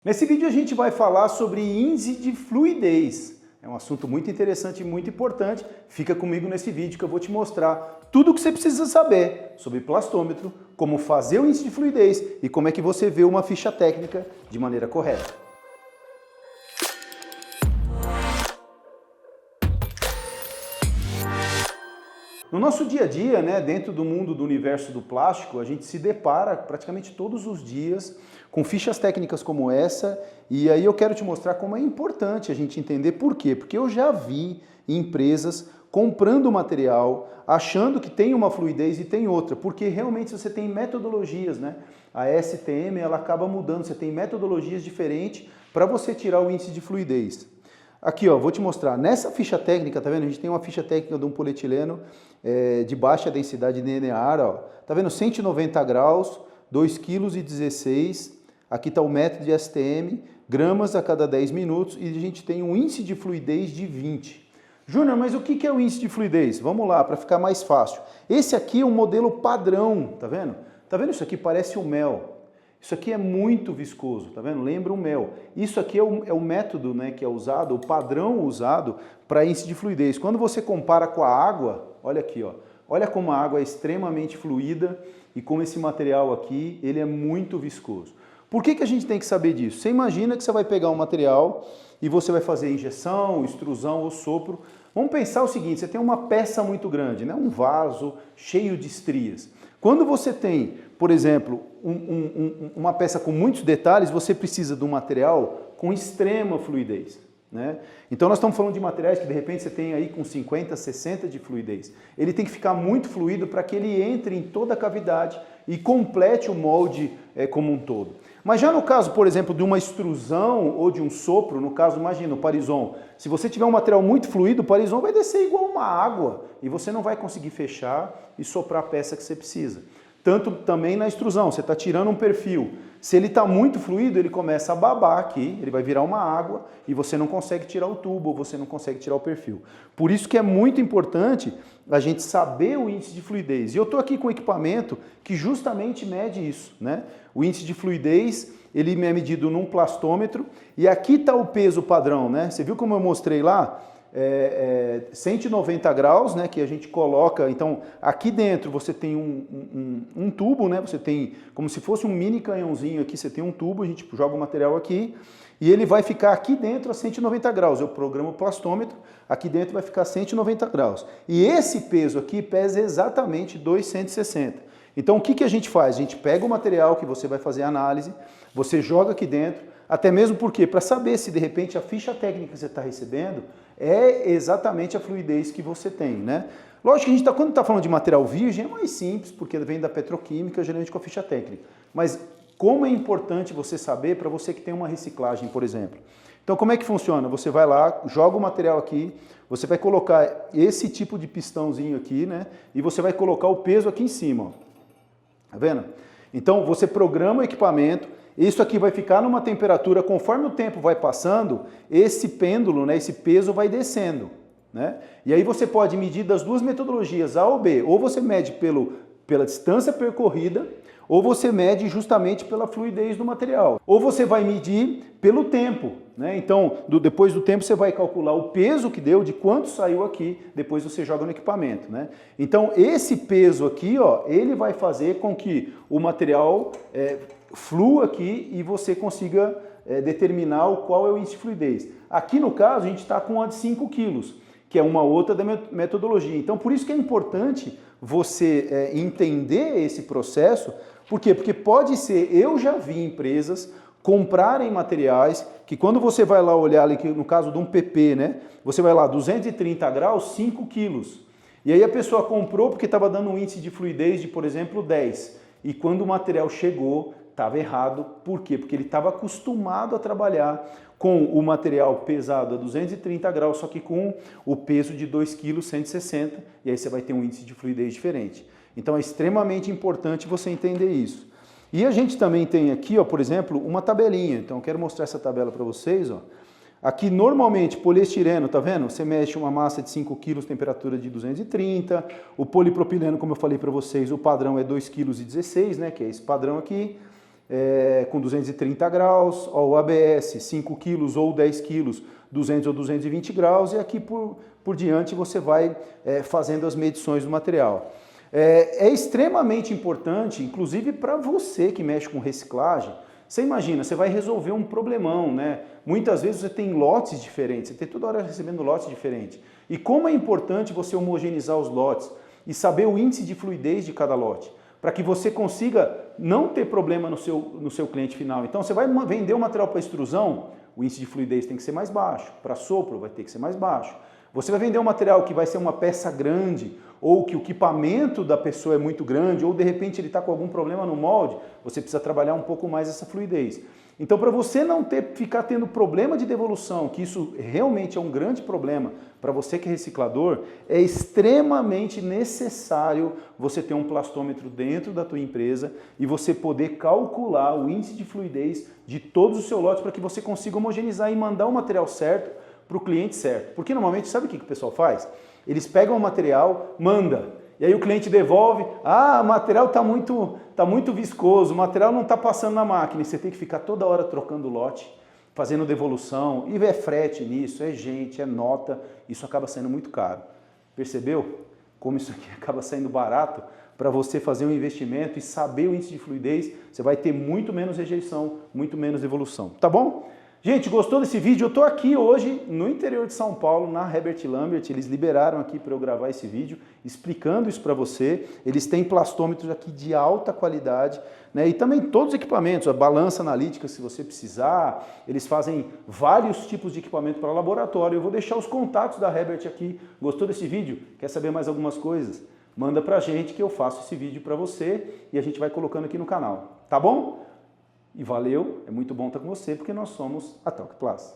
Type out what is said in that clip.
Nesse vídeo a gente vai falar sobre índice de fluidez. É um assunto muito interessante e muito importante. Fica comigo nesse vídeo que eu vou te mostrar tudo o que você precisa saber sobre plastômetro, como fazer o índice de fluidez e como é que você vê uma ficha técnica de maneira correta. No nosso dia a dia, dentro do mundo do universo do plástico, a gente se depara praticamente todos os dias com fichas técnicas como essa, e aí eu quero te mostrar como é importante a gente entender por quê. Porque eu já vi empresas comprando material, achando que tem uma fluidez e tem outra, porque realmente você tem metodologias, A STM ela acaba mudando, você tem metodologias diferentes para você tirar o índice de fluidez. Aqui, ó, vou te mostrar. Nessa ficha técnica, tá vendo? A gente tem uma ficha técnica de um polietileno de baixa densidade linear, ó. Tá vendo? 190 graus, 2,16 kg. Aqui está o método de STM, gramas a cada 10 minutos e a gente tem um índice de fluidez de 20. Júnior, mas o que é o índice de fluidez? Vamos lá, para ficar mais fácil. Esse aqui é um modelo padrão, tá vendo? Tá vendo? Isso aqui parece o mel. Isso aqui é muito viscoso, tá vendo? Lembra o mel. Isso aqui é o método que é usado, o padrão usado para índice de fluidez. Quando você compara com a água, olha aqui, ó. Olha como a água é extremamente fluida e como esse material aqui, ele é muito viscoso. Por que a gente tem que saber disso? Você imagina que você vai pegar um material e você vai fazer injeção, extrusão ou sopro. Vamos pensar o seguinte, você tem uma peça muito grande, um vaso cheio de estrias. Quando você tem, por exemplo, uma peça com muitos detalhes, você precisa de um material com extrema fluidez. Então nós estamos falando de materiais que de repente você tem aí com 50, 60 de fluidez. Ele tem que ficar muito fluido para que ele entre em toda a cavidade e complete o molde como um todo. Mas já no caso, por exemplo, de uma extrusão ou de um sopro, no caso, imagina o Parizon, se você tiver um material muito fluido, o Parizon vai descer igual uma água e você não vai conseguir fechar e soprar a peça que você precisa. Tanto também na extrusão, você está tirando um perfil. Se ele está muito fluido, ele começa a babar aqui, ele vai virar uma água e você não consegue tirar o tubo ou você não consegue tirar o perfil. Por isso que é muito importante a gente saber o índice de fluidez. E eu estou aqui com um equipamento que justamente mede isso. O índice de fluidez, ele é medido num plastômetro e aqui está o peso padrão. Você viu como eu mostrei lá? 190 graus, que a gente coloca, então aqui dentro você tem um tubo, você tem como se fosse um mini canhãozinho aqui, você tem um tubo, a gente joga o material aqui e ele vai ficar aqui dentro a 190 graus, eu programo o plastômetro, aqui dentro vai ficar 190 graus. E esse peso aqui pesa exatamente 260. Então o que a gente faz? A gente pega o material que você vai fazer a análise, você joga aqui dentro, até mesmo porque para saber se de repente a ficha técnica que você está recebendo é exatamente a fluidez que você tem, Lógico que a gente quando está falando de material virgem é mais simples, porque vem da petroquímica, geralmente com a ficha técnica. Mas como é importante você saber para você que tem uma reciclagem, por exemplo. Então como é que funciona? Você vai lá, joga o material aqui, você vai colocar esse tipo de pistãozinho aqui, E você vai colocar o peso aqui em cima, ó. Tá vendo? Então você programa o equipamento, isso aqui vai ficar numa temperatura, conforme o tempo vai passando, esse pêndulo, esse peso vai descendo. E aí você pode medir das duas metodologias, A ou B, ou você mede pela distância percorrida, ou você mede justamente pela fluidez do material. Ou você vai medir pelo tempo, Então, depois do tempo você vai calcular o peso que deu, de quanto saiu aqui, depois você joga no equipamento, Então, esse peso aqui, ó, ele vai fazer com que o material flua aqui e você consiga determinar qual é o índice de fluidez. Aqui no caso, a gente está com uma de 5 quilos, que é uma outra da metodologia. Então, por isso que é importante você entender esse processo. Por quê? Porque pode ser, eu já vi empresas comprarem materiais que quando você vai lá olhar, ali, no caso de um PP, Você vai lá, 230 graus, 5 quilos. E aí a pessoa comprou porque estava dando um índice de fluidez de, por exemplo, 10. E quando o material chegou, estava errado. Por quê? Porque ele estava acostumado a trabalhar com o material pesado a 230 graus, só que com o peso de 2,160 kg, e aí você vai ter um índice de fluidez diferente. Então é extremamente importante você entender isso. E a gente também tem aqui, ó, por exemplo, uma tabelinha. Então eu quero mostrar essa tabela para vocês. Ó. Aqui normalmente poliestireno, tá vendo? Você mexe uma massa de 5 kg, temperatura de 230. O polipropileno, como eu falei para vocês, o padrão é 2,16 kg, que é esse padrão aqui. com 230 graus, ó, o ABS 5 quilos ou 10 quilos, 200 ou 220 graus, e aqui por diante você vai fazendo as medições do material. É extremamente importante, inclusive para você que mexe com reciclagem. Você imagina, você vai resolver um problemão, né? Muitas vezes você tem lotes diferentes, você tem toda hora recebendo lotes diferentes. E como é importante você homogeneizar os lotes e saber o índice de fluidez de cada lote, para que você consiga não ter problema no seu cliente final. Então você vai vender um material para extrusão, o índice de fluidez tem que ser mais baixo, para sopro vai ter que ser mais baixo. Você vai vender um material que vai ser uma peça grande, ou que o equipamento da pessoa é muito grande, ou de repente ele está com algum problema no molde, você precisa trabalhar um pouco mais essa fluidez. Então, para você não ficar tendo problema de devolução, que isso realmente é um grande problema para você que é reciclador, é extremamente necessário você ter um plastômetro dentro da tua empresa e você poder calcular o índice de fluidez de todos os seus lotes para que você consiga homogeneizar e mandar o material certo para o cliente certo. Porque normalmente, sabe o que o pessoal faz? Eles pegam o material, manda, e aí o cliente devolve, o material está muito viscoso, o material não está passando na máquina, e você tem que ficar toda hora trocando lote, fazendo devolução, e é frete nisso, é gente, é nota, isso acaba saindo muito caro. Percebeu como isso aqui acaba saindo barato? Para você fazer um investimento e saber o índice de fluidez, você vai ter muito menos rejeição, muito menos devolução, tá bom? Gente, gostou desse vídeo? Eu estou aqui hoje no interior de São Paulo, na Herbert Lambert. Eles liberaram aqui para eu gravar esse vídeo, explicando isso para você. Eles têm plastômetros aqui de alta qualidade, né? E também todos os equipamentos, a balança analítica se você precisar. Eles fazem vários tipos de equipamento para laboratório. Eu vou deixar os contatos da Herbert aqui. Gostou desse vídeo? Quer saber mais algumas coisas? Manda pra gente que eu faço esse vídeo para você e a gente vai colocando aqui no canal. Tá bom? E valeu, é muito bom estar com você, porque nós somos a Talk Plus.